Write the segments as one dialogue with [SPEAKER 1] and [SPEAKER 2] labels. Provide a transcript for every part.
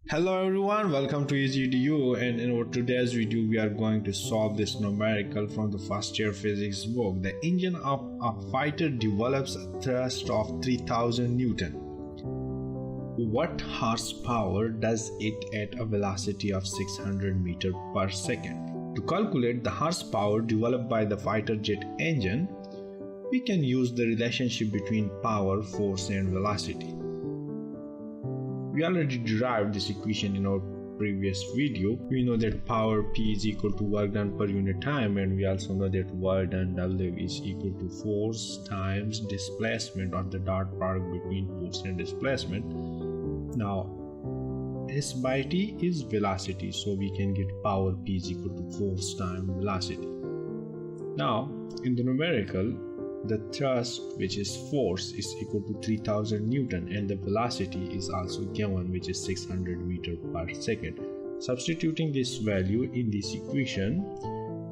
[SPEAKER 1] Hello everyone, welcome to easyedu, and in our today's video we are going to solve this numerical from the first year physics book. The engine of a fighter develops a thrust of 3000 Newton. What horsepower does it at a velocity of 600 meters per second? To calculate the horsepower developed by the fighter jet engine, we can use the relationship between power, force and velocity. We already derived this equation in our previous video. We know that power P is equal to work done per unit time, and we also know that work done W is equal to force times displacement on the dot product between force and displacement. Now S by T is velocity, so we can get power P is equal to force times velocity. Now in the numerical, the thrust, which is force, is equal to 3000 Newton and the velocity is also given, which is 600 meters per second. Substituting this value in this equation,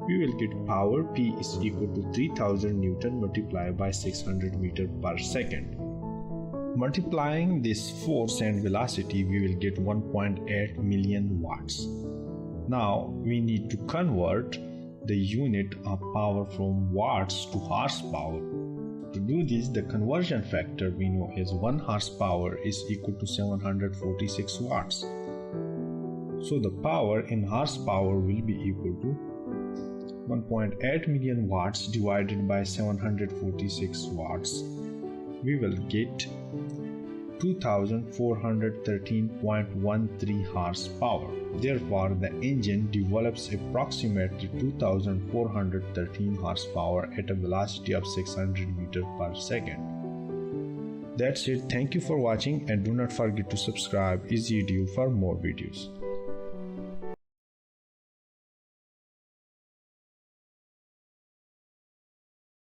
[SPEAKER 1] we will get power P is equal to 3000 Newton multiplied by 600 meters per second. Multiplying this force and velocity, we will get 1.8 million watts. Now we need to convert the unit of power from watts to horsepower. To do this, the conversion factor we know is 1 horsepower is equal to 746 watts. So the power in horsepower will be equal to 1.8 million watts divided by 746 watts. We will get 2413.13 horsepower. Therefore, the engine develops approximately 2413 horsepower at a velocity of 600 meters per second. That's it. Thank you for watching and do not forget to subscribe easyedu for more videos.